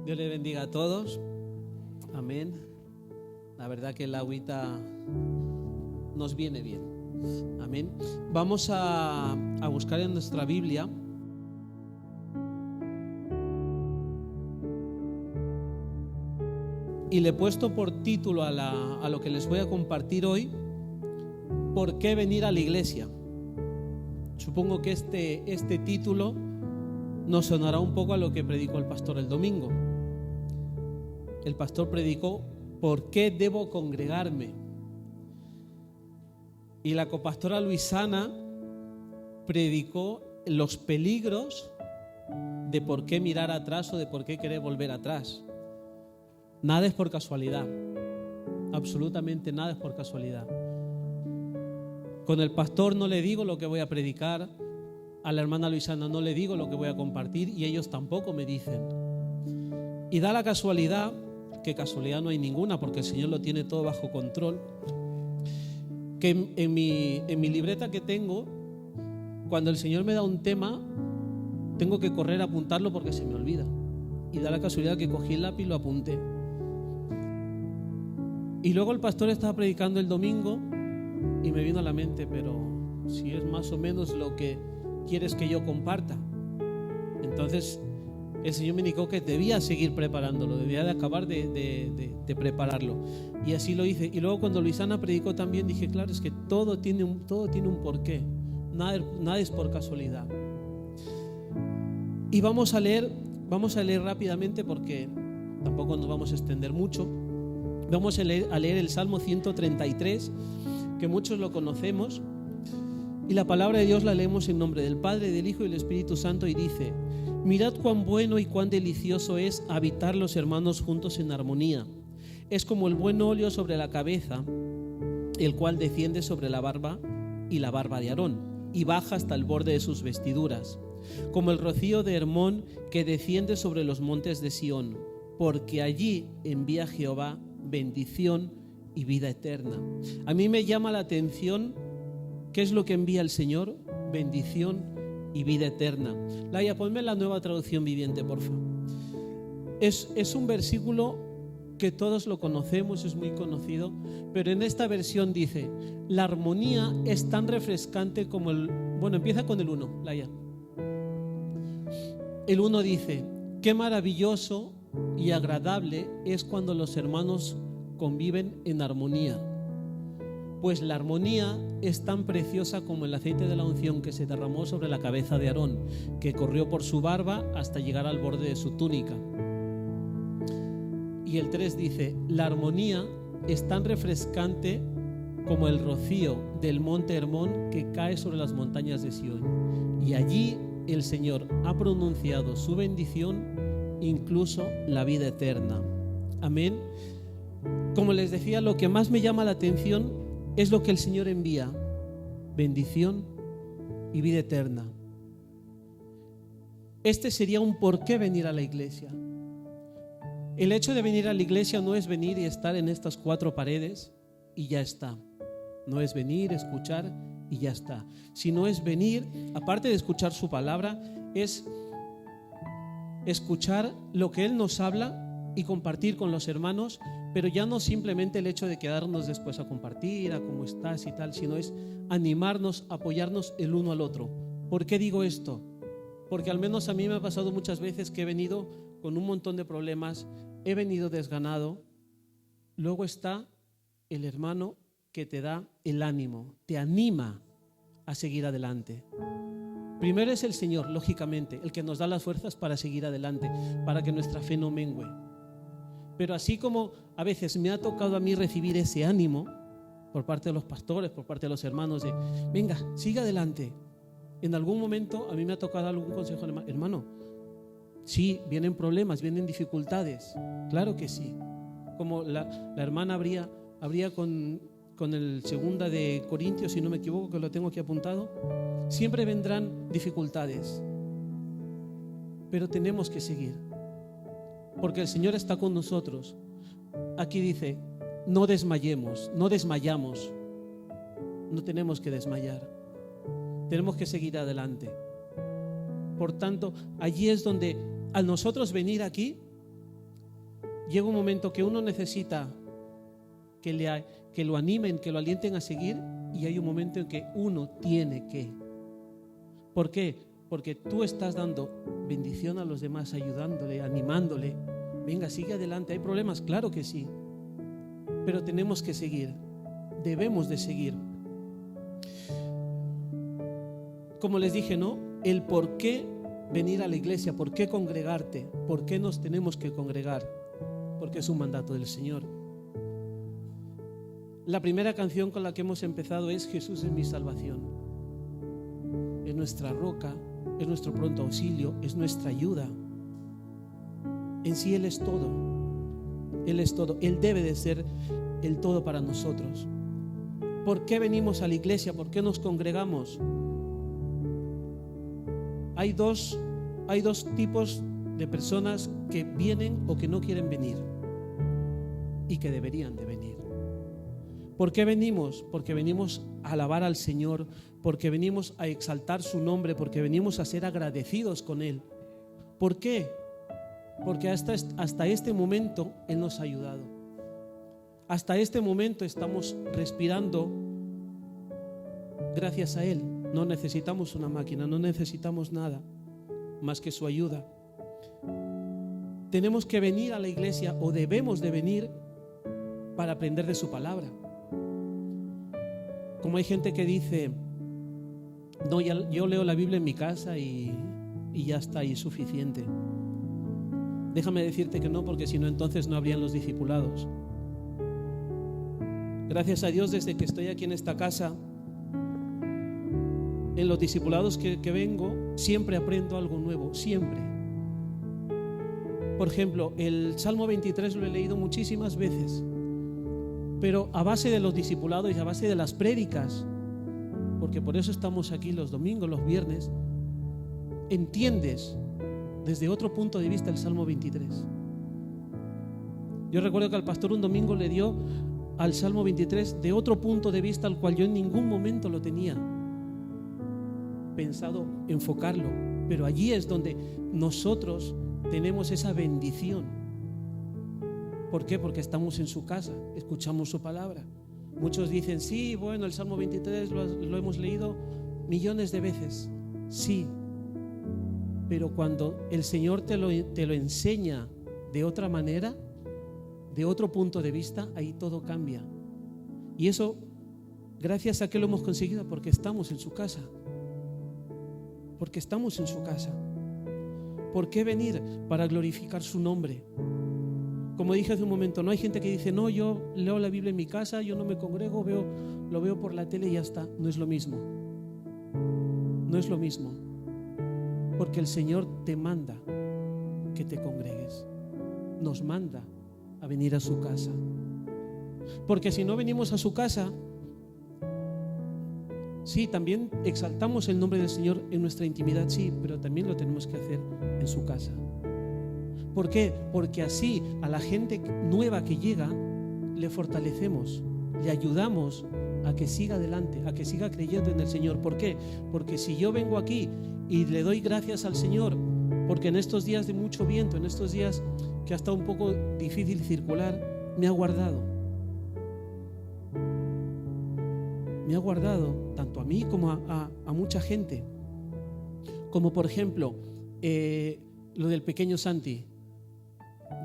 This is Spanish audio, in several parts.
Dios les bendiga a todos. Amén. La verdad que el agüita nos viene bien. Amén. Vamos a buscar en nuestra Biblia y le he puesto por título a lo que les voy a compartir hoy: ¿por qué venir a la iglesia? Supongo que este título nos sonará un poco a lo que predicó el pastor el domingo. El pastor predicó ¿por qué debo congregarme? Y la copastora Luisana predicó los peligros de por qué mirar atrás o de por qué querer volver atrás. Nada es por casualidad, absolutamente nada es por casualidad. Con el pastor no le digo lo que voy a predicar, a la hermana Luisana no le digo lo que voy a compartir y ellos tampoco me dicen. Y da la casualidad, que casualidad no hay ninguna porque el Señor lo tiene todo bajo control, que en mi libreta que tengo, cuando el Señor me da un tema, tengo que correr a apuntarlo porque se me olvida. Y da la casualidad que cogí el lápiz y lo apunté. Y luego el pastor estaba predicando el domingo y me vino a la mente, pero si es más o menos lo que quieres que yo comparta. Entonces el Señor me indicó que debía seguir preparándolo, debía de acabar de prepararlo. Y así lo hice. Y luego cuando Luisana predicó también dije, claro, es que todo tiene un porqué. Nada es por casualidad. Y vamos a leer rápidamente porque tampoco nos vamos a extender mucho. Vamos a leer el Salmo 133, que muchos lo conocemos. Y la palabra de Dios la leemos en nombre del Padre, del Hijo y del Espíritu Santo y dice: mirad cuán bueno y cuán delicioso es habitar los hermanos juntos en armonía. Es como el buen óleo sobre la cabeza, el cual desciende sobre la barba y la barba de Aarón, y baja hasta el borde de sus vestiduras. Como el rocío de Hermón que desciende sobre los montes de Sión, porque allí envía Jehová bendición y vida eterna. A mí me llama la atención ¿qué es lo que envía el Señor? Bendición y vida eterna. Laia, ponme la Nueva Traducción Viviente, por favor. Es un versículo que todos lo conocemos, es muy conocido, pero en esta versión dice: la armonía es tan refrescante como empieza con el 1, Laia. El 1 dice: qué maravilloso y agradable es cuando los hermanos conviven en armonía. Pues la armonía es tan preciosa como el aceite de la unción que se derramó sobre la cabeza de Aarón, que corrió por su barba hasta llegar al borde de su túnica. Y el 3 dice: la armonía es tan refrescante como el rocío del monte Hermón que cae sobre las montañas de Sión. Y allí el Señor ha pronunciado su bendición, incluso la vida eterna. Amén. Como les decía, lo que más me llama la atención es lo que el Señor envía: bendición y vida eterna. Este sería un por qué venir a la iglesia. El hecho de venir a la iglesia no es venir y estar en estas 4 paredes y ya está. No es venir, escuchar y ya está. Sino es venir, aparte de escuchar su palabra, es escuchar lo que Él nos habla y compartir con los hermanos. Pero ya no simplemente el hecho de quedarnos después a compartir, a cómo estás y tal, sino es animarnos, apoyarnos el uno al otro. ¿Por qué digo esto? Porque al menos a mí me ha pasado muchas veces que he venido con un montón de problemas, he venido desganado. Luego está el hermano que te da el ánimo, te anima a seguir adelante. Primero es el Señor, lógicamente, el que nos da las fuerzas para seguir adelante, para que nuestra fe no mengue. Pero así como a veces me ha tocado a mí recibir ese ánimo por parte de los pastores, por parte de los hermanos, de venga, siga adelante. En algún momento a mí me ha tocado algún consejo: hermano, sí, vienen problemas, vienen dificultades, claro que sí. Como la hermana abría con el 2 de Corintios, si no me equivoco, que lo tengo aquí apuntado. Siempre vendrán dificultades, pero tenemos que seguir, porque el Señor está con nosotros. Aquí dice: no desmayemos, no desmayamos. No tenemos que desmayar, tenemos que seguir adelante. Por tanto, allí es donde al nosotros venir aquí, llega un momento que uno necesita que lo animen, que lo alienten a seguir, y hay un momento en que uno tiene que. ¿Por qué? Porque tú estás dando bendición a los demás, ayudándole, animándole. Venga, sigue adelante. ¿Hay problemas? Claro que sí. Pero tenemos que seguir. Debemos de seguir. Como les dije, ¿no? El por qué venir a la iglesia, por qué congregarte, por qué nos tenemos que congregar. Porque es un mandato del Señor. La primera canción con la que hemos empezado es Jesús es mi salvación. Es nuestra roca, es nuestro pronto auxilio, es nuestra ayuda. En sí Él es todo. Él es todo. Él debe de ser el todo para nosotros. ¿Por qué venimos a la iglesia? ¿Por qué nos congregamos? Hay dos tipos de personas que vienen o que no quieren venir y que deberían de venir. ¿Por qué venimos? Porque venimos a alabar al Señor, porque venimos a exaltar su nombre, porque venimos a ser agradecidos con Él. ¿Por qué? Porque hasta este momento Él nos ha ayudado. Hasta este momento estamos respirando gracias a Él. No necesitamos una máquina, no necesitamos nada más que su ayuda. Tenemos que venir a la iglesia, o debemos de venir, para aprender de su palabra. Como hay gente que dice, no, yo leo la Biblia en mi casa y ya está, y es suficiente. Déjame decirte que no, porque si no, entonces no habrían los discipulados. Gracias a Dios, desde que estoy aquí en esta casa, en los discipulados que vengo, siempre aprendo algo nuevo, siempre. Por ejemplo, el Salmo 23 lo he leído muchísimas veces, pero a base de los discipulados y a base de las prédicas, porque por eso estamos aquí los domingos, los viernes, entiendes desde otro punto de vista el Salmo 23. Yo recuerdo que al pastor un domingo le dio al Salmo 23 de otro punto de vista al cual yo en ningún momento lo tenía pensado enfocarlo, pero allí es donde nosotros tenemos esa bendición. ¿Por qué? Porque estamos en su casa, escuchamos su palabra. Muchos dicen, sí, bueno, el Salmo 23 lo hemos leído millones de veces. Sí, pero cuando el Señor te lo enseña de otra manera, de otro punto de vista, ahí todo cambia. Y eso, gracias a que lo hemos conseguido, porque estamos en su casa. Porque estamos en su casa. ¿Por qué venir? Para glorificar su nombre. Como dije hace un momento, no hay gente que dice, no, yo leo la Biblia en mi casa, yo no me congrego, lo veo por la tele y ya está. No es lo mismo. No es lo mismo. Porque el Señor te manda que te congregues. Nos manda a venir a su casa. Porque si no venimos a su casa, sí, también exaltamos el nombre del Señor en nuestra intimidad, sí, pero también lo tenemos que hacer en su casa. ¿Por qué? Porque así a la gente nueva que llega le fortalecemos, le ayudamos a que siga adelante, a que siga creyendo en el Señor. ¿Por qué? Porque si yo vengo aquí y le doy gracias al Señor, porque en estos días de mucho viento, en estos días que ha estado un poco difícil circular, me ha guardado. Me ha guardado tanto a mí como a mucha gente. Como por ejemplo, lo del pequeño Santi,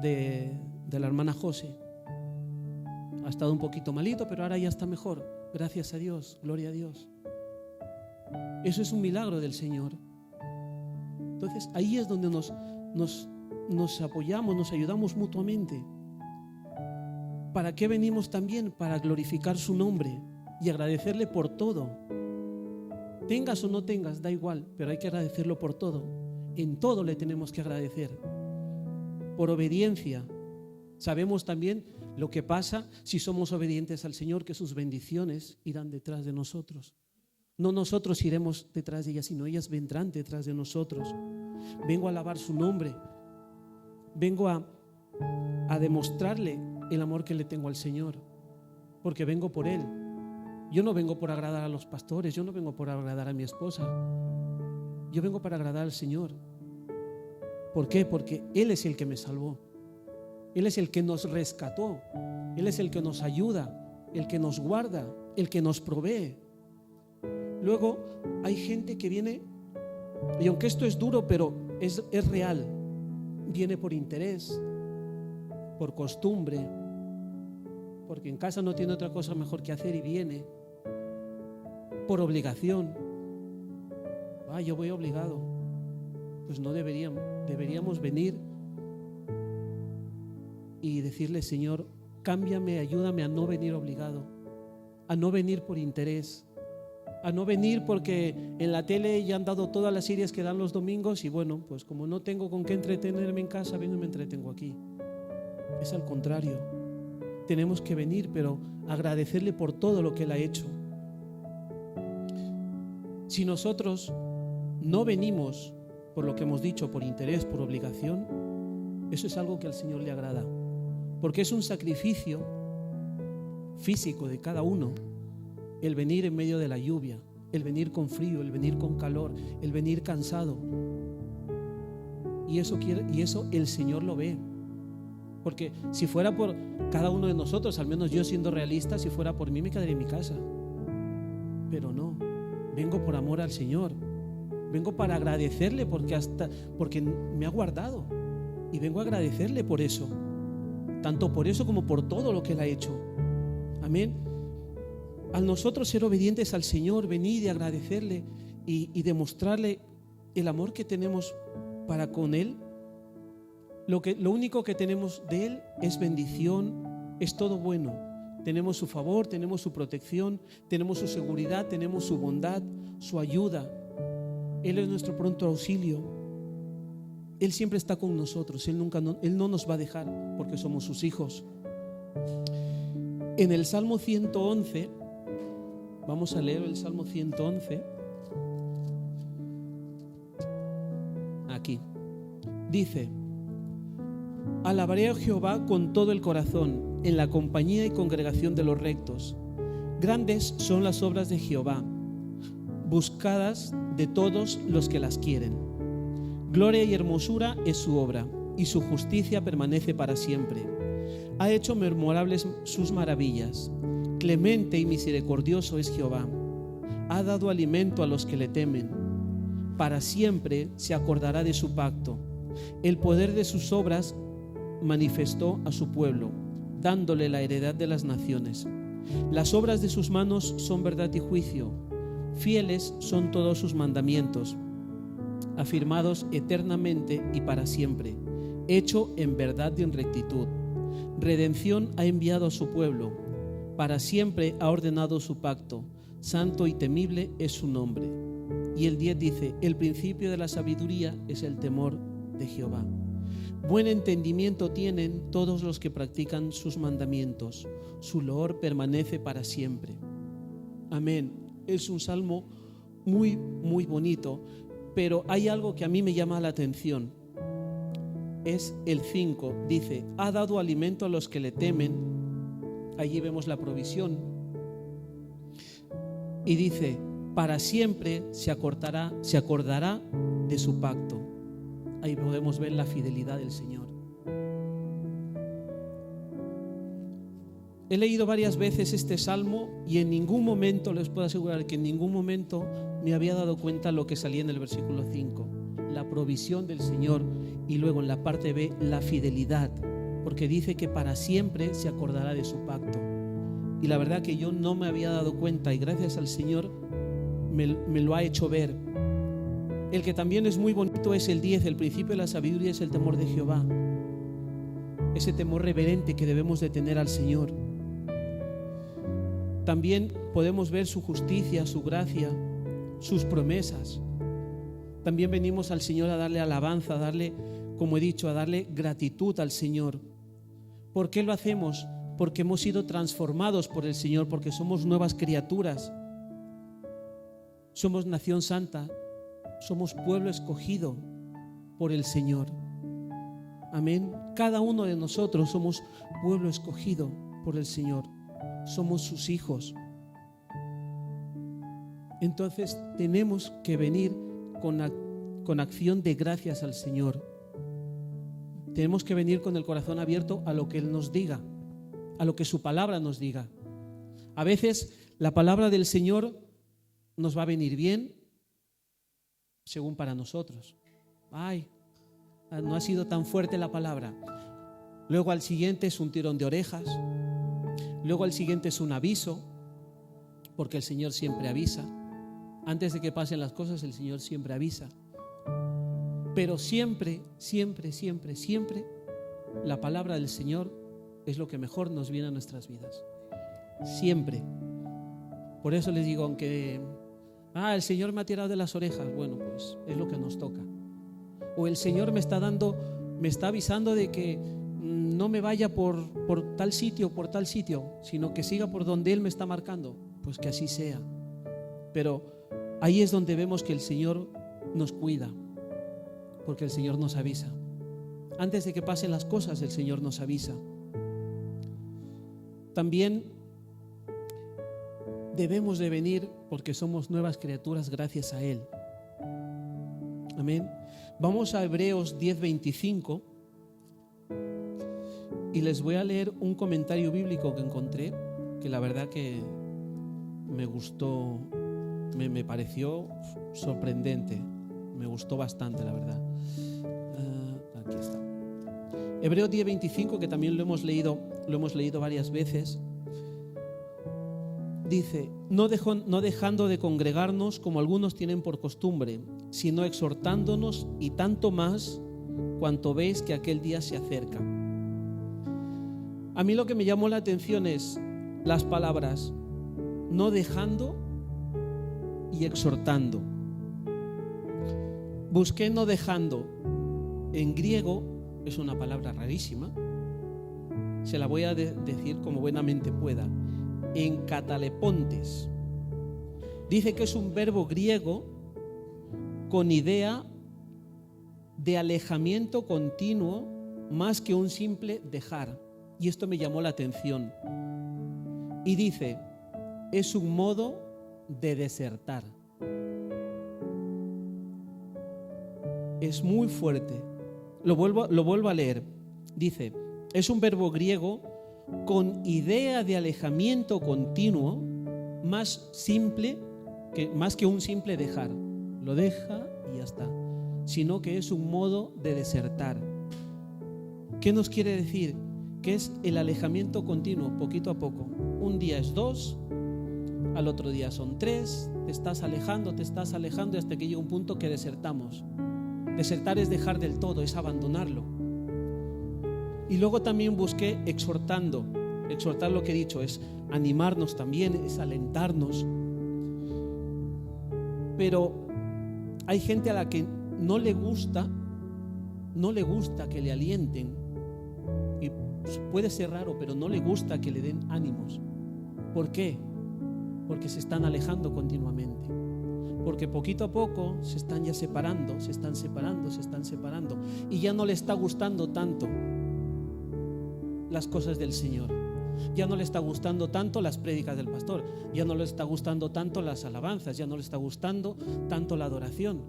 de la hermana José. Ha estado un poquito malito, pero ahora ya está mejor. Gracias a Dios, gloria a Dios. Eso es un milagro del Señor. Entonces ahí es donde nos apoyamos, nos ayudamos mutuamente. ¿Para qué venimos también? Para glorificar su nombre y agradecerle por todo. Tengas o no tengas, da igual, pero hay que agradecerlo por todo. En todo le tenemos que agradecer. Por obediencia. Sabemos también lo que pasa si somos obedientes al Señor, que sus bendiciones irán detrás de nosotros. No nosotros iremos detrás de ellas, sino ellas vendrán detrás de nosotros. Vengo a alabar su nombre. Vengo a demostrarle el amor que le tengo al Señor, porque vengo por Él. Yo no vengo por agradar a los pastores, yo no vengo por agradar a mi esposa. Yo vengo para agradar al Señor. ¿Por qué? Porque Él es el que me salvó. Él es el que nos rescató. Él es el que nos ayuda, el que nos guarda, el que nos provee. Luego hay gente que viene, y aunque esto es duro, pero es real, viene por interés, por costumbre, porque en casa no tiene otra cosa mejor que hacer y viene, por obligación. Yo voy obligado. Pues no deberíamos venir y decirle: Señor, cámbiame, ayúdame a no venir obligado, a no venir por interés, a no venir porque en la tele ya han dado todas las series que dan los domingos y bueno, pues como no tengo con qué entretenerme en casa, vengo y me entretengo aquí. Es al contrario, tenemos que venir, pero agradecerle por todo lo que Él ha hecho. Si nosotros no venimos por lo que hemos dicho, por interés, por obligación, eso es algo que al Señor le agrada, porque es un sacrificio físico de cada uno, el venir en medio de la lluvia, el venir con frío, el venir con calor, el venir cansado. Y eso el Señor lo ve. Porque si fuera por cada uno de nosotros, al menos yo siendo realista, si fuera por mí me quedaría en mi casa. Pero no, vengo por amor al Señor. Vengo para agradecerle porque me ha guardado. Y vengo a agradecerle por eso. Tanto por eso como por todo lo que Él ha hecho. Amén. Al nosotros ser obedientes al Señor, venir y agradecerle y demostrarle el amor que tenemos para con Él, lo único que tenemos de Él es bendición, es todo bueno. Tenemos su favor, tenemos su protección, tenemos su seguridad, tenemos su bondad, su ayuda. Él es nuestro pronto auxilio. Él siempre está con nosotros. Él no nos va a dejar porque somos sus hijos. En el Salmo 111, vamos a leer el Salmo 111. Aquí dice: alabaré a Jehová con todo el corazón, en la compañía y congregación de los rectos. Grandes son las obras de Jehová, buscadas de todos los que las quieren. Gloria y hermosura es su obra, y su justicia permanece para siempre. Ha hecho memorables sus maravillas. Clemente y misericordioso es Jehová. Ha dado alimento a los que le temen. Para siempre se acordará de su pacto. El poder de sus obras manifestó a su pueblo, dándole la heredad de las naciones. Las obras de sus manos son verdad y juicio. Fieles son todos sus mandamientos, afirmados eternamente y para siempre, hecho en verdad y en rectitud. Redención ha enviado a su pueblo, para siempre ha ordenado su pacto. Santo y temible es su nombre. Y el 10 dice: el principio de la sabiduría es el temor de Jehová. Buen entendimiento tienen todos los que practican sus mandamientos. Su loor permanece para siempre. Amén. Es un salmo muy, muy bonito, pero hay algo que a mí me llama la atención. Es el 5. Dice: ha dado alimento a los que le temen. Allí vemos la provisión. Y dice: para siempre se acordará de su pacto. Ahí podemos ver la fidelidad del Señor. He leído varias veces este salmo y en ningún momento, les puedo asegurar que en ningún momento me había dado cuenta lo que salía en el versículo 5. La provisión del Señor, y luego en la parte B, la fidelidad, porque dice que para siempre se acordará de su pacto. Y la verdad que yo no me había dado cuenta, y gracias al Señor me lo ha hecho ver. El que también es muy bonito es el 10, el principio de la sabiduría es el temor de Jehová. Ese temor reverente que debemos de tener al Señor. También podemos ver su justicia, su gracia, sus promesas. También venimos al Señor a darle alabanza, a darle, como he dicho, a darle gratitud al Señor. ¿Por qué lo hacemos? Porque hemos sido transformados por el Señor, porque somos nuevas criaturas. Somos nación santa, somos pueblo escogido por el Señor. Amén. Cada uno de nosotros somos pueblo escogido por el Señor. Somos sus hijos. Entonces tenemos que venir con acción de gracias al Señor. Tenemos que venir con el corazón abierto a lo que Él nos diga, a lo que su palabra nos diga. A veces la palabra del Señor nos va a venir bien según para nosotros. Ay, no ha sido tan fuerte la palabra. Luego al siguiente es un tirón de orejas. Luego al siguiente es un aviso, porque el Señor siempre avisa. Antes de que pasen las cosas, el Señor siempre avisa. Pero siempre, siempre, siempre, siempre la palabra del Señor es lo que mejor nos viene a nuestras vidas. Siempre. Por eso les digo, aunque el Señor me ha tirado de las orejas, bueno, pues es lo que nos toca. O el Señor me está avisando de que no me vaya por tal sitio, sino que siga por donde Él me está marcando. Pues que así sea. Pero ahí es donde vemos que el Señor nos cuida, porque el Señor nos avisa. Antes de que pasen las cosas, el Señor nos avisa. También debemos de venir porque somos nuevas criaturas gracias a Él. Amén. Vamos a Hebreos 10:25 y les voy a leer un comentario bíblico que encontré, que la verdad que me gustó, me pareció sorprendente, me gustó bastante, la verdad. Aquí está. Hebreos 10:25, que también lo hemos leído varias veces. Dice: no dejando de congregarnos como algunos tienen por costumbre, sino exhortándonos, y tanto más cuanto veis que aquel día se acerca. A mí lo que me llamó la atención es las palabras no dejando y exhortando. Busqué no dejando. En griego es una palabra rarísima. Se la voy a decir como buenamente pueda. En catalepontes. Dice que es un verbo griego con idea de alejamiento continuo más que un simple dejar. Y esto me llamó la atención. Y dice, es un modo de desertar. Es muy fuerte. Lo vuelvo a leer. Dice, es un verbo griego con idea de alejamiento continuo más que un simple dejar. Lo deja y ya está. Sino que es un modo de desertar. ¿Qué nos quiere decir? Que es el alejamiento continuo, poquito a poco. Un día es 2, al otro día son 3, te estás alejando y hasta que llega un punto que desertamos. Desertar es dejar del todo, es abandonarlo. Y luego también busqué exhortando. Exhortar, lo que he dicho, es animarnos también, es alentarnos. Pero hay gente a la que no le gusta que le alienten. Y puede ser raro, pero no le gusta que le den ánimos. ¿Por qué? Porque se están alejando continuamente. Porque poquito a poco se están ya separando, y ya no le está gustando tanto las cosas del Señor. Ya no le está gustando tanto las prédicas del pastor, ya no le está gustando tanto las alabanzas, ya no le está gustando tanto la adoración.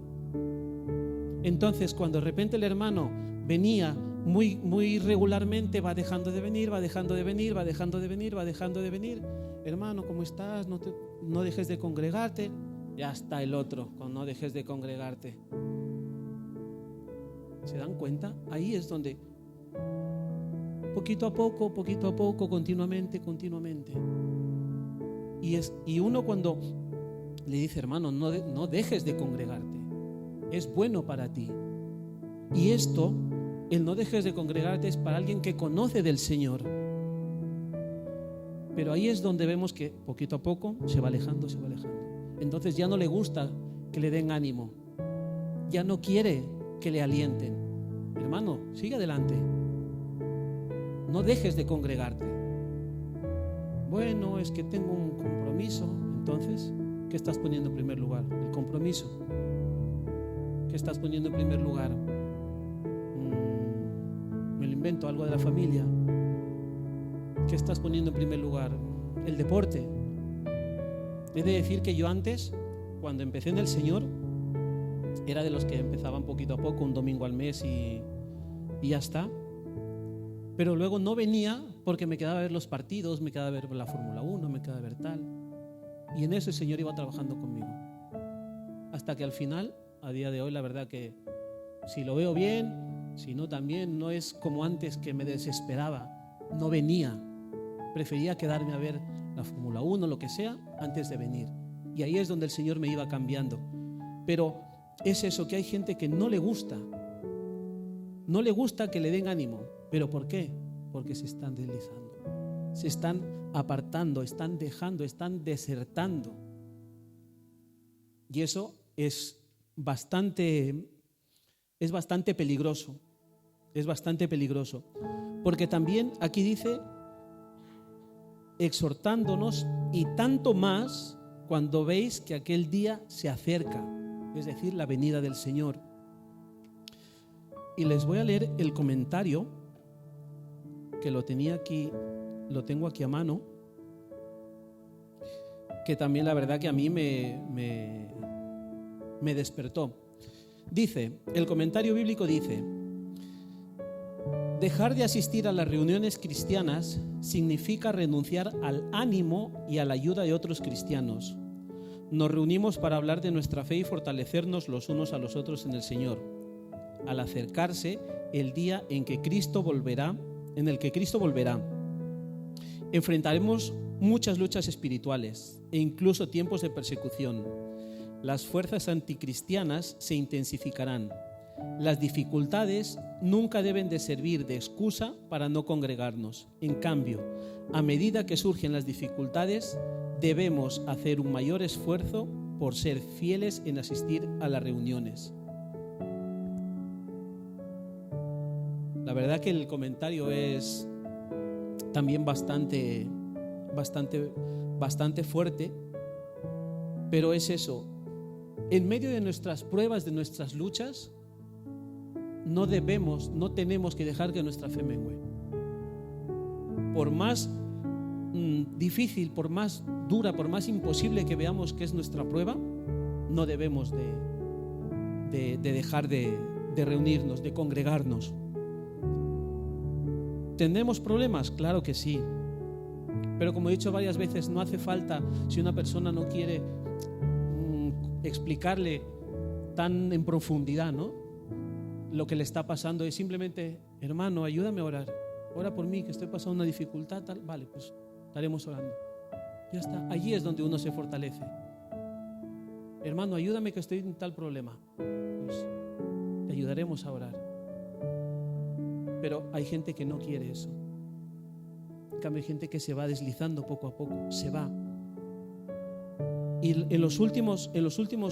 Entonces, cuando de repente el hermano venía muy regularmente, va dejando de venir. Hermano, ¿cómo estás? No dejes de congregarte. Ya está el otro, con no dejes de congregarte. ¿Se dan cuenta? Ahí es donde poquito a poco, continuamente. Y uno cuando le dice, hermano, no dejes de congregarte, es bueno para ti. Y esto, el no dejes de congregarte, es para alguien que conoce del Señor. Pero ahí es donde vemos que poquito a poco se va alejando. Entonces ya no le gusta que le den ánimo, ya no quiere que le alienten. Hermano, sigue adelante, no dejes de congregarte. Bueno, es que tengo un compromiso. Entonces, ¿qué estás poniendo en primer lugar? El compromiso. ¿Qué estás poniendo en primer lugar? Me lo invento, algo de la familia. ¿Qué estás poniendo en primer lugar? El deporte. He de decir que yo antes, cuando empecé en el Señor, era de los que empezaban poquito a poco, un domingo al mes, y y ya está. Pero luego no venía porque me quedaba a ver los partidos, me quedaba a ver la Fórmula 1, me quedaba a ver tal. Y en eso el Señor iba trabajando conmigo. Hasta que al final, a día de hoy, la verdad que si lo veo bien, si no también, no es como antes que me desesperaba. No venía. Prefería quedarme a ver la Fórmula 1, lo que sea, antes de venir. Y ahí es donde el Señor me iba cambiando. Pero es eso, que hay gente que no le gusta. No le gusta que le den ánimo. ¿Pero por qué? Porque se están deslizando, se están apartando, están dejando, están desertando. Y eso es bastante peligroso. Es bastante peligroso. Porque también aquí dice, exhortándonos, y tanto más cuando veis que aquel día se acerca, es decir, la venida del Señor. Y les voy a leer el comentario que lo tengo aquí a mano, que también la verdad que a mí me despertó. Dice, el comentario bíblico dice: dejar de asistir a las reuniones cristianas significa renunciar al ánimo y a la ayuda de otros cristianos. Nos reunimos para hablar de nuestra fe y fortalecernos los unos a los otros en el Señor. Al acercarse el día en el que Cristo volverá, enfrentaremos muchas luchas espirituales e incluso tiempos de persecución. Las fuerzas anticristianas se intensificarán. Las dificultades nunca deben de servir de excusa para no congregarnos. En cambio, a medida que surgen las dificultades, debemos hacer un mayor esfuerzo por ser fieles en asistir a las reuniones. La verdad que el comentario es también bastante fuerte, pero es eso. En medio de nuestras pruebas, de nuestras luchas, no tenemos que dejar que nuestra fe mengue. Por más difícil, por más dura, por más imposible que veamos que es nuestra prueba, no debemos de dejar de reunirnos, de congregarnos. ¿Tenemos problemas? Claro que sí. Pero como he dicho varias veces, no hace falta, si una persona no quiere explicarle tan en profundidad, ¿no?, lo que le está pasando, es simplemente: hermano, ayúdame a orar. Ora por mí, que estoy pasando una dificultad, tal. Vale, pues estaremos orando. Ya está. Allí es donde uno se fortalece. Hermano, ayúdame que estoy en tal problema. Pues te ayudaremos a orar. Pero hay gente que no quiere eso. En cambio, hay gente que se va deslizando poco a poco, se va. Y en los últimos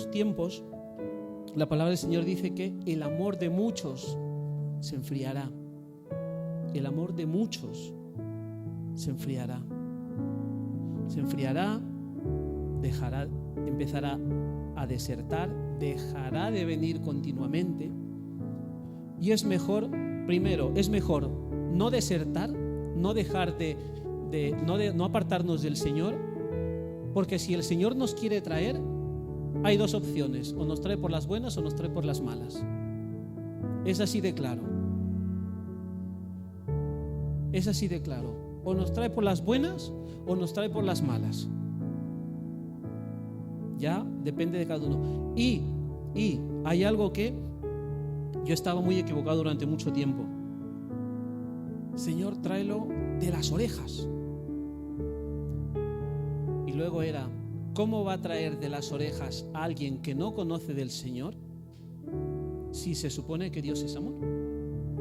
tiempos, la palabra del Señor dice que el amor de muchos se enfriará. El amor de muchos se enfriará. Se enfriará, empezará a desertar, dejará de venir continuamente. Y es mejor, primero, no desertar, no dejar no apartarnos del Señor, porque si el Señor nos quiere traer, hay dos opciones: o nos trae por las buenas o nos trae por las malas. Es así de claro. Es así de claro. O nos trae por las buenas o nos trae por las malas. Ya depende de cada uno. Y hay algo que yo estaba muy equivocado durante mucho tiempo. Señor, tráelo de las orejas. Y luego era: ¿cómo va a traer de las orejas a alguien que no conoce del Señor si se supone que Dios es amor?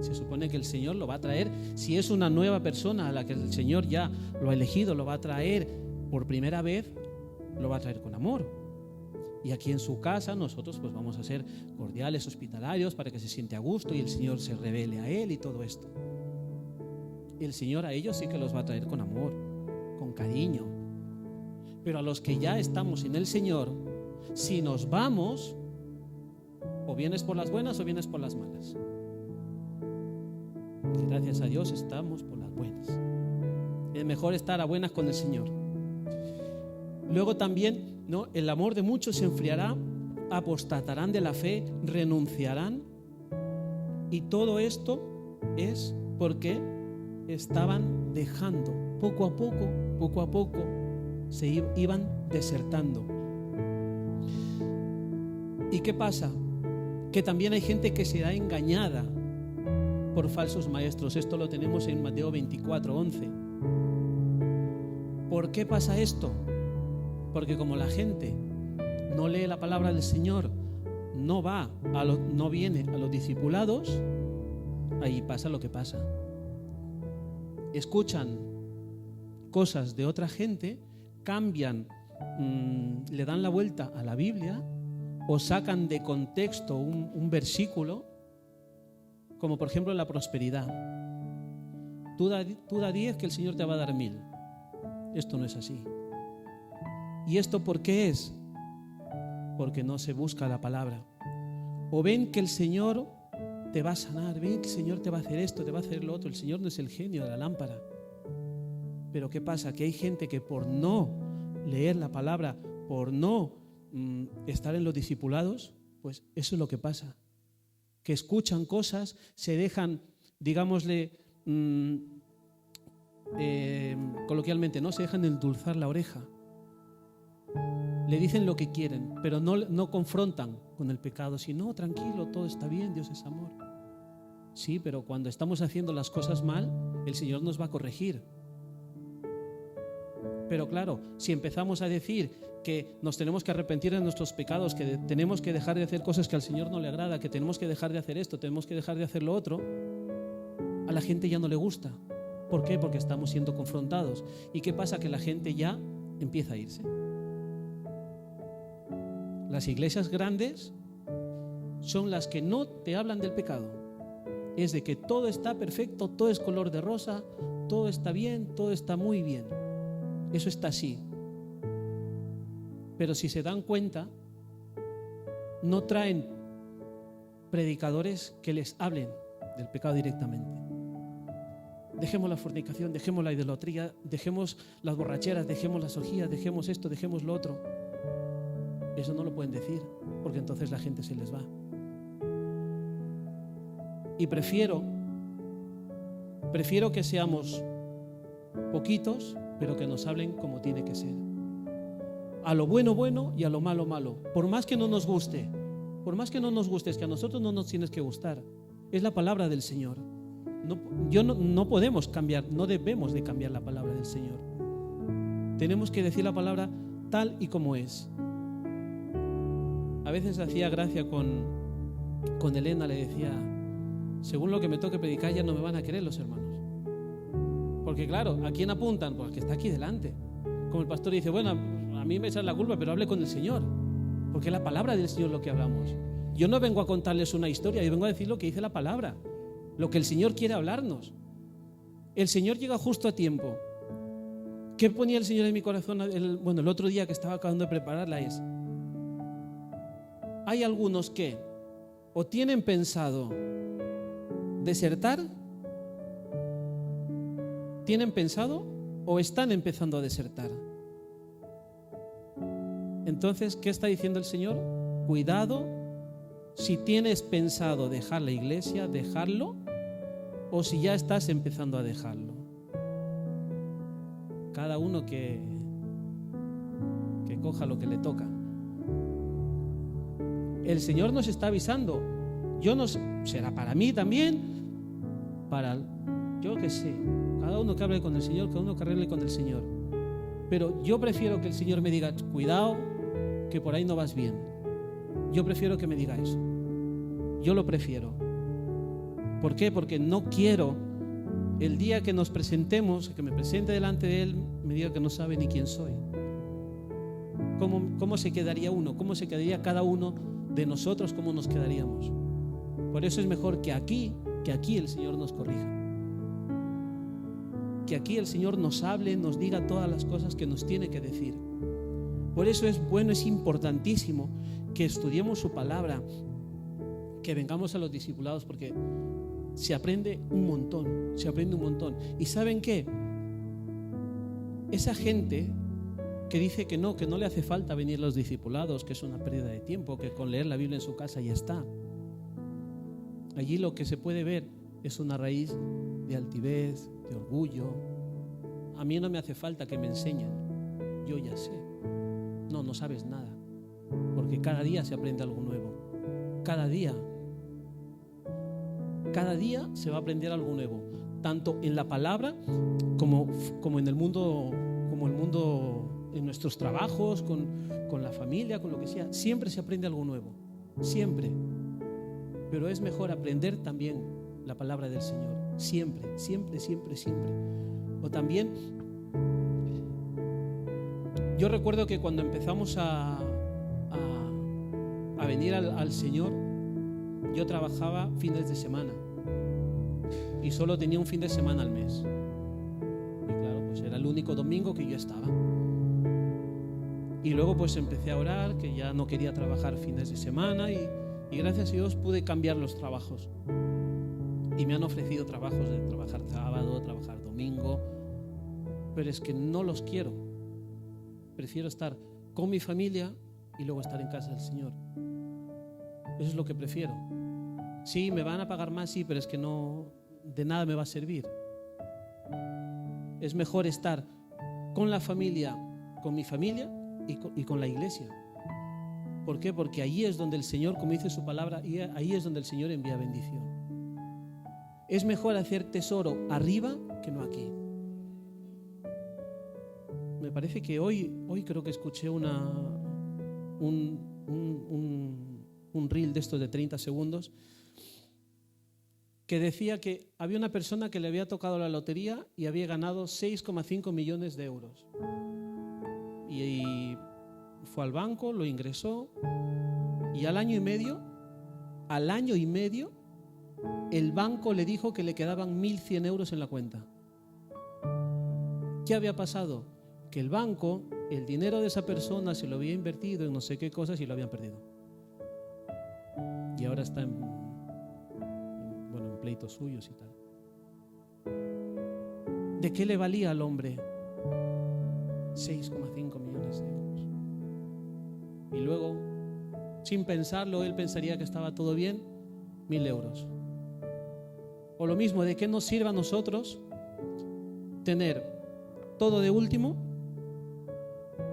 Se supone que el Señor lo va a traer, si es una nueva persona a la que el Señor ya lo ha elegido, lo va a traer por primera vez, lo va a traer con amor. Y aquí en su casa nosotros pues vamos a ser cordiales, hospitalarios, para que se siente a gusto y el Señor se revele a él y todo esto. El Señor a ellos sí que los va a traer con amor, con cariño. Pero a los que ya estamos en el Señor, si nos vamos, o vienes por las buenas o vienes por las malas. Y gracias a Dios estamos por las buenas. Es mejor estar a buenas con el Señor. Luego también, ¿no?, el amor de muchos se enfriará, apostatarán de la fe, renunciarán. Y todo esto es porque estaban dejando, poco a poco, se iban desertando. ¿Y qué pasa? Que también hay gente que será engañada por falsos maestros. Esto lo tenemos en Mateo 24:11. ¿Por qué pasa esto? Porque como la gente no lee la palabra del Señor, no viene a los discipulados, ahí pasa lo que pasa. Escuchan cosas de otra gente, cambian, le dan la vuelta a la Biblia o sacan de contexto un versículo, como por ejemplo la prosperidad. Tú da 10 que el Señor te va a dar 1000. Esto no es así. ¿Y esto por qué es? Porque no se busca la palabra. O ven que el Señor te va a sanar, ven que el Señor te va a hacer esto, te va a hacer lo otro. El Señor no es el genio de la lámpara. Pero ¿qué pasa? Que hay gente que por no leer la palabra, por no estar en los discipulados, pues eso es lo que pasa. Que escuchan cosas, se dejan, digámosle, coloquialmente, ¿no? Se dejan endulzar la oreja. Le dicen lo que quieren, pero no confrontan con el pecado. Si no, tranquilo, todo está bien, Dios es amor. Sí, pero cuando estamos haciendo las cosas mal, el Señor nos va a corregir. Pero claro, si empezamos a decir que nos tenemos que arrepentir de nuestros pecados, que tenemos que dejar de hacer cosas que al Señor no le agrada, que tenemos que dejar de hacer esto, tenemos que dejar de hacer lo otro, a la gente ya no le gusta. ¿Por qué? Porque estamos siendo confrontados. ¿Y qué pasa? Que la gente ya empieza a irse. Las iglesias grandes son las que no te hablan del pecado. Es de que todo está perfecto, todo es color de rosa, todo está bien, todo está muy bien. Eso está así. Pero si se dan cuenta, no traen predicadores que les hablen del pecado directamente. Dejemos la fornicación, dejemos la idolatría, dejemos las borracheras, dejemos las orgías, dejemos esto, dejemos lo otro. Eso no lo pueden decir, porque entonces la gente se les va. Y prefiero que seamos poquitos, pero que nos hablen como tiene que ser. A lo bueno, bueno, y a lo malo, malo. Por más que no nos guste, es que a nosotros no nos tienes que gustar. Es la palabra del Señor. No podemos cambiar, no debemos de cambiar la palabra del Señor. Tenemos que decir la palabra tal y como es. A veces hacía gracia con Elena, le decía, según lo que me toque predicar ya no me van a querer los hermanos. Porque claro, ¿a quién apuntan? Pues al que está aquí delante. Como el pastor dice, bueno, a mí me echan la culpa, pero hable con el Señor. Porque es la palabra del Señor lo que hablamos. Yo no vengo a contarles una historia, yo vengo a decir lo que dice la palabra, lo que el Señor quiere hablarnos. El Señor llega justo a tiempo. ¿Qué ponía el Señor en mi corazón? El otro día que estaba acabando de prepararla es, hay algunos que o tienen pensado desertar, tienen pensado o están empezando a desertar. Entonces, ¿qué está diciendo el Señor? Cuidado, si tienes pensado dejar la iglesia, dejarlo, o si ya estás empezando a dejarlo. Cada uno que coja lo que le toca. El Señor nos está avisando. Será para mí también, yo que sé, cada uno que hable con el Señor, cada uno que arregle con el Señor. Pero yo prefiero que el Señor me diga, cuidado, que por ahí no vas bien. Yo prefiero que me diga eso. Yo lo prefiero. ¿Por qué? Porque no quiero el día que nos presentemos, que me presente delante de Él, me diga que no sabe ni quién soy. ¿Cómo se quedaría uno? ¿Cómo se quedaría cada uno de nosotros? ¿Cómo nos quedaríamos? Por eso es mejor que aquí el Señor nos corrija. Que aquí el Señor nos hable, nos diga todas las cosas que nos tiene que decir. Por eso es bueno, es importantísimo que estudiemos su palabra, que vengamos a los discipulados, porque se aprende un montón. ¿Y saben qué? Esa gente que dice que no le hace falta venir a los discipulados, que es una pérdida de tiempo, que con leer la Biblia en su casa ya está. Allí lo que se puede ver es una raíz de altivez, de orgullo. A mí no me hace falta que me enseñen, yo ya sé. No, no sabes nada, porque cada día se aprende algo nuevo. Cada día se va a aprender algo nuevo, tanto en la palabra como en el mundo, en nuestros trabajos, con la familia, con lo que sea. Siempre se aprende algo nuevo, siempre. Pero es mejor aprender también la palabra del Señor, siempre, siempre, siempre, siempre. O también, yo recuerdo que cuando empezamos a venir al Señor, yo trabajaba fines de semana y solo tenía un fin de semana al mes. Y claro, pues era el único domingo que yo estaba. Y luego pues empecé a orar, que ya no quería trabajar fines de semana y gracias a Dios pude cambiar los trabajos. Y me han ofrecido trabajos de trabajar sábado, trabajar domingo, pero es que no los quiero. Prefiero estar con mi familia y luego estar en casa del Señor. Eso es lo que prefiero. Sí, me van a pagar más, sí, pero es que no, de nada me va a servir. Es mejor estar con la familia, con mi familia y con la iglesia. ¿Por qué? Porque ahí es donde el Señor, como dice su palabra, y ahí es donde el Señor envía bendición. Es mejor hacer tesoro arriba que no aquí. Me parece que hoy creo que escuché un reel de estos de 30 segundos que decía que había una persona que le había tocado la lotería y había ganado 6,5 millones de euros. Y fue al banco, lo ingresó y al año y medio, el banco le dijo que le quedaban 1.100 euros en la cuenta. ¿Qué había pasado? Que el banco, el dinero de esa persona se lo había invertido en no sé qué cosas y lo habían perdido. Y ahora está en pleitos suyos y tal. ¿De qué le valía al hombre 6,5 millones de euros? Y luego, sin pensarlo, él pensaría que estaba todo bien, 1.000 euros. O lo mismo, ¿de qué nos sirve a nosotros tener todo de último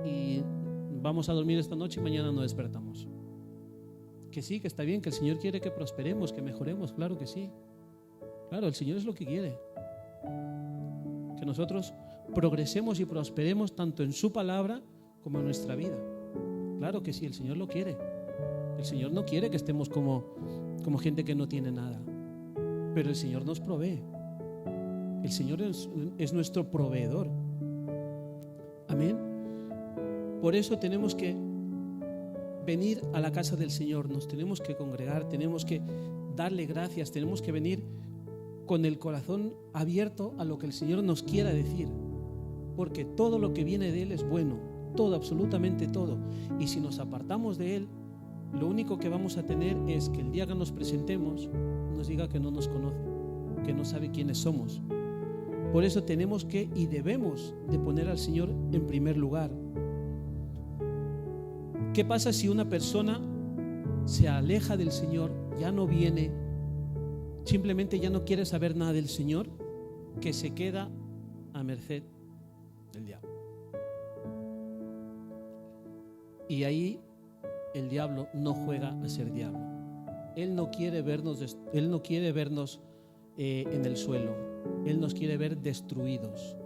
y vamos a dormir esta noche y mañana no despertamos? Que sí, que está bien, que el Señor quiere que prosperemos, que mejoremos, claro que sí. Claro, el Señor es lo que quiere. Que nosotros progresemos y prosperemos tanto en su palabra como en nuestra vida. Claro que sí, el Señor lo quiere. El Señor no quiere que estemos como gente que no tiene nada. Pero el Señor nos provee. El Señor es nuestro proveedor. Amén. Por eso tenemos que venir a la casa del Señor, nos tenemos que congregar, tenemos que darle gracias, tenemos que venir con el corazón abierto a lo que el Señor nos quiera decir, porque todo lo que viene de Él es bueno, todo, absolutamente todo. Y si nos apartamos de Él, lo único que vamos a tener es que el día que nos presentemos nos diga que no nos conoce, que no sabe quiénes somos. Por eso tenemos que y debemos de poner al Señor en primer lugar. ¿Qué pasa si una persona se aleja del Señor, ya no viene, simplemente ya no quiere saber nada del Señor, que se queda a merced del diablo? Y ahí el diablo no juega a ser diablo. Él no quiere vernos en el suelo. Él nos quiere ver destruidos.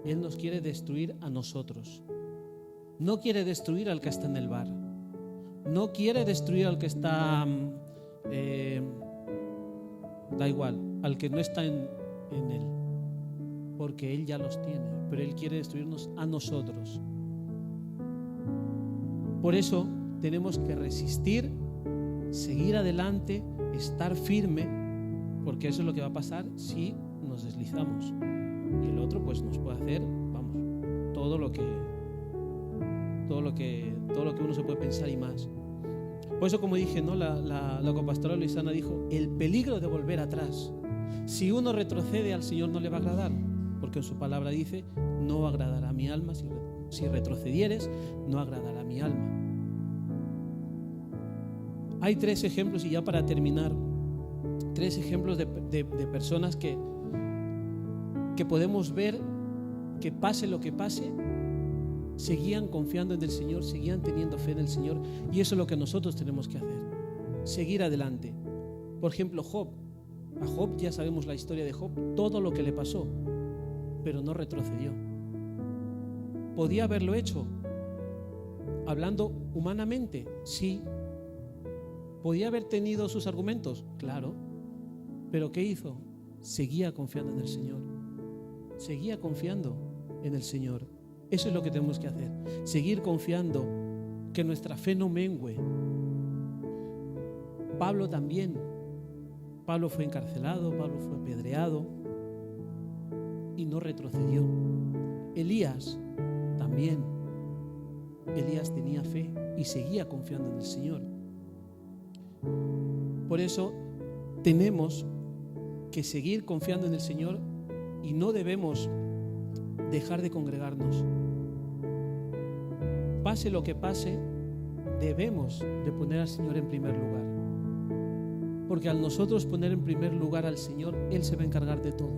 Él nos quiere destruir a nosotros. No quiere destruir al que está en el bar. No quiere destruir al que está, da igual, al que no está en él, porque Él ya los tiene, pero Él quiere destruirnos a nosotros. Por eso tenemos que resistir, seguir adelante, estar firme, porque eso es lo que va a pasar si nos deslizamos. Y el otro pues nos puede hacer, todo lo que uno se puede pensar y más. Por eso, como dije, ¿no? la copastora Luisana dijo, el peligro de volver atrás. Si uno retrocede, al Señor no le va a agradar, porque en su palabra dice, no agradará a mi alma, si retrocedieres, no agradará a mi alma. Hay 3 ejemplos y ya para terminar, tres ejemplos de personas que podemos ver que pase lo que pase, seguían confiando en el Señor, seguían teniendo fe en el Señor, y eso es lo que nosotros tenemos que hacer, seguir adelante. Por ejemplo, Job. A Job ya sabemos la historia de Job, todo lo que le pasó, pero no retrocedió. ¿Podía haberlo hecho? Hablando humanamente, sí. ¿Podía haber tenido sus argumentos? Claro. ¿Pero qué hizo? Seguía confiando en el Señor. Seguía confiando en el Señor. Eso es lo que tenemos que hacer. Seguir confiando, que nuestra fe no mengüe. Pablo también. Pablo fue encarcelado, Pablo fue apedreado y no retrocedió. Elías también. Elías tenía fe y seguía confiando en el Señor. Por eso tenemos que seguir confiando en el Señor y no debemos dejar de congregarnos. Pase lo que pase, debemos de poner al Señor en primer lugar. Porque al nosotros poner en primer lugar al Señor, Él se va a encargar de todo.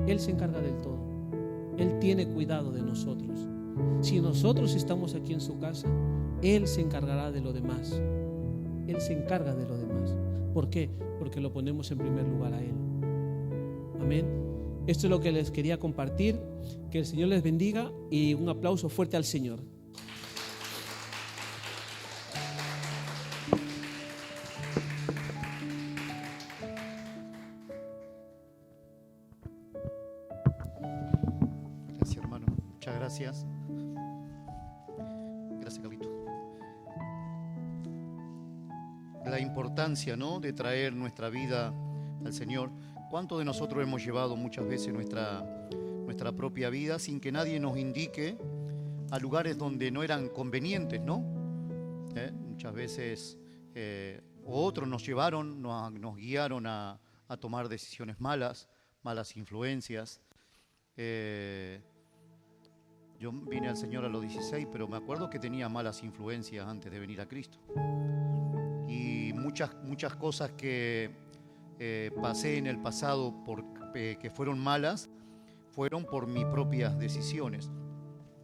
Él se encarga del todo. Él tiene cuidado de nosotros. Si nosotros estamos aquí en su casa, Él se encargará de lo demás. Él se encarga de lo demás. ¿Por qué? Porque lo ponemos en primer lugar a Él. Amén. Esto es lo que les quería compartir. Que el Señor les bendiga y un aplauso fuerte al Señor. Gracias, hermano. Muchas gracias. Gracias, Carlito. La importancia, ¿no?, de traer nuestra vida al Señor. ¿Cuántos de nosotros hemos llevado muchas veces nuestra propia vida sin que nadie nos indique a lugares donde no eran convenientes, ¿no? Muchas veces otros nos llevaron, nos guiaron a tomar decisiones malas influencias. Yo vine al Señor a los 16, pero me acuerdo que tenía malas influencias antes de venir a Cristo. Y muchas cosas que pasé en el pasado que fueron malas, fueron por mis propias decisiones.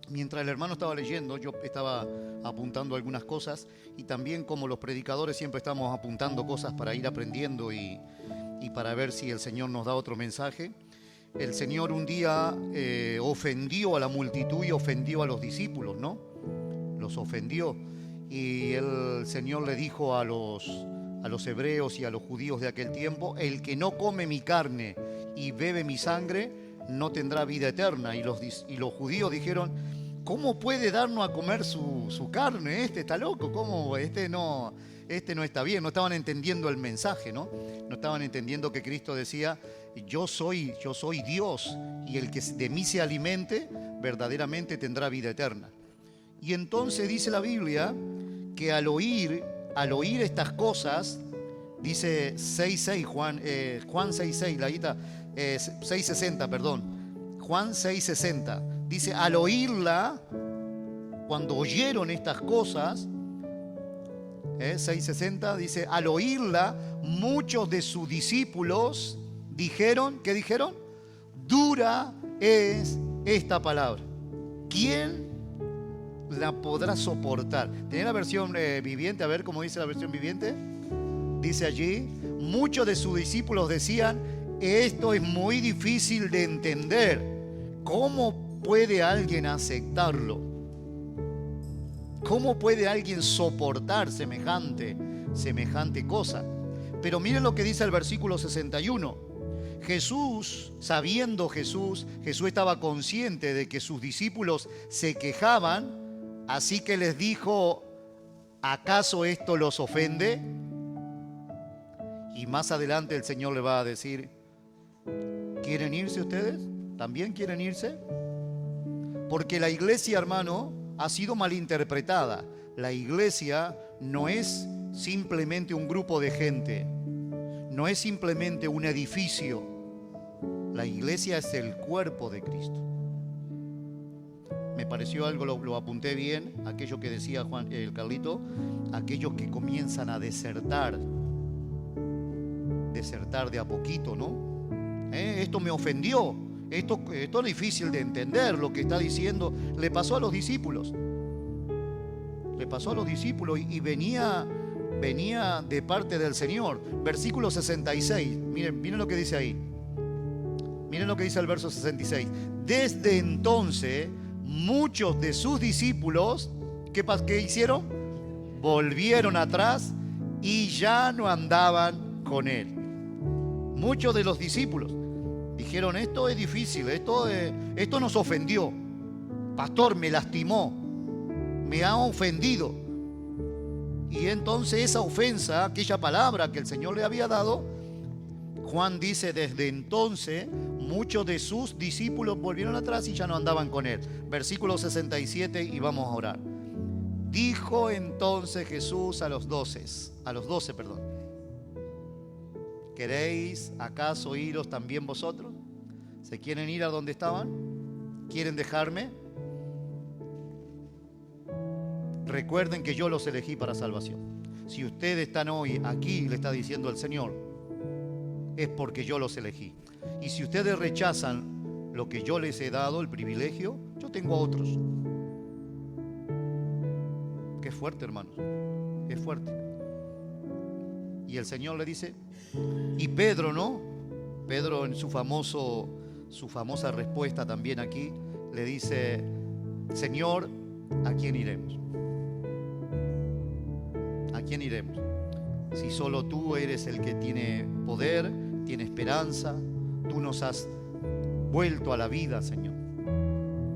Mientras el hermano estaba leyendo, yo estaba apuntando algunas cosas, y también, como los predicadores, siempre estamos apuntando cosas para ir aprendiendo y para ver si el Señor nos da otro mensaje. El Señor un día ofendió a la multitud y ofendió a los discípulos, ¿no? Los ofendió. Y el Señor le dijo a los hebreos y a los judíos de aquel tiempo: el que no come mi carne y bebe mi sangre no tendrá vida eterna. Y los judíos dijeron: ¿cómo puede darnos a comer su carne? Este está loco, ¿cómo? Este no está bien. No estaban entendiendo el mensaje, ¿no? No estaban entendiendo que Cristo decía: yo soy Dios, y el que de mí se alimente verdaderamente tendrá vida eterna. Y entonces dice la Biblia que al oír estas cosas, dice 6.6, Juan 6.6, la guita, 6.60, perdón, Juan 6.60, dice: al oírla, cuando oyeron estas cosas, 6.60, dice: al oírla, muchos de sus discípulos dijeron, ¿qué dijeron? Dura es esta palabra. ¿Quién la podrá soportar? ¿Tenés la versión viviente? A ver cómo dice la versión viviente. Dice allí: muchos de sus discípulos decían: esto es muy difícil de entender. ¿Cómo puede alguien aceptarlo? ¿Cómo puede alguien soportar semejante cosa? Pero miren lo que dice el versículo 61. Jesús estaba consciente de que sus discípulos se quejaban, así que les dijo: ¿acaso esto los ofende? Y más adelante el Señor le va a decir: ¿quieren irse ustedes? ¿También quieren irse? Porque la iglesia, hermano, ha sido malinterpretada. La iglesia no es simplemente un grupo de gente, no es simplemente un edificio. La iglesia es el cuerpo de Cristo. Me pareció algo, lo apunté bien, aquello que decía Carlito, aquellos que comienzan a desertar desertar de a poquito, ¿no? Esto me ofendió. Esto es difícil de entender lo que está diciendo. Le pasó a los discípulos. Le pasó a los discípulos y venía de parte del Señor. Versículo 66. Miren lo que dice ahí. Miren lo que dice el verso 66. Desde entonces, muchos de sus discípulos, ¿qué hicieron? Volvieron atrás y ya no andaban con él. Muchos de los discípulos dijeron: esto es difícil, esto nos ofendió. Pastor, me lastimó, me ha ofendido. Y entonces esa ofensa, aquella palabra que el Señor le había dado, Juan dice: desde entonces muchos de sus discípulos volvieron atrás y ya no andaban con él. Versículo 67 y vamos a orar. Dijo entonces Jesús a los 12, ¿queréis acaso iros también vosotros? ¿Se quieren ir a donde estaban? ¿Quieren dejarme? Recuerden que yo los elegí para salvación. Si ustedes están hoy aquí, le está diciendo el Señor, es porque yo los elegí. Y si ustedes rechazan lo que yo les he dado, el privilegio, yo tengo a otros. Qué fuerte, hermanos. Es fuerte. Y el Señor le dice, y Pedro, ¿no? Pedro en su famosa respuesta también aquí, le dice: Señor, ¿a quién iremos? ¿A quién iremos? Si solo tú eres el que tiene poder, tiene esperanza, tú nos has vuelto a la vida, Señor.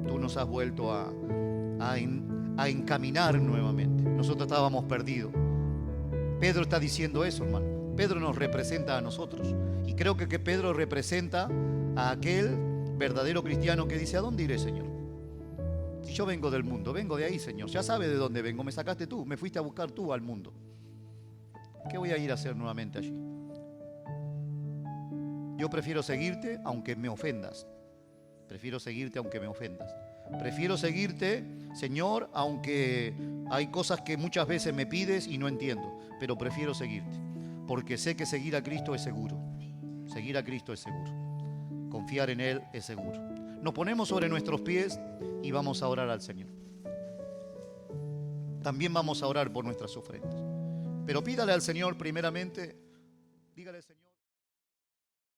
Tú nos has vuelto a encaminar nuevamente. Nosotros estábamos perdidos. Pedro está diciendo eso, hermano. Pedro nos representa a nosotros. Y creo que Pedro representa a aquel verdadero cristiano que dice: ¿a dónde iré, Señor? Si yo vengo del mundo, vengo de ahí, Señor. Ya sabes de dónde vengo, me sacaste tú, me fuiste a buscar tú al mundo. ¿Qué voy a ir a hacer nuevamente allí? Yo prefiero seguirte aunque me ofendas. Prefiero seguirte aunque me ofendas. Prefiero seguirte, Señor, aunque hay cosas que muchas veces me pides y no entiendo, pero prefiero seguirte, porque sé que seguir a Cristo es seguro. Seguir a Cristo es seguro. Confiar en Él es seguro. Nos ponemos sobre nuestros pies y vamos a orar al Señor. También vamos a orar por nuestras ofrendas. Pero pídale al Señor primeramente, dígale al Señor.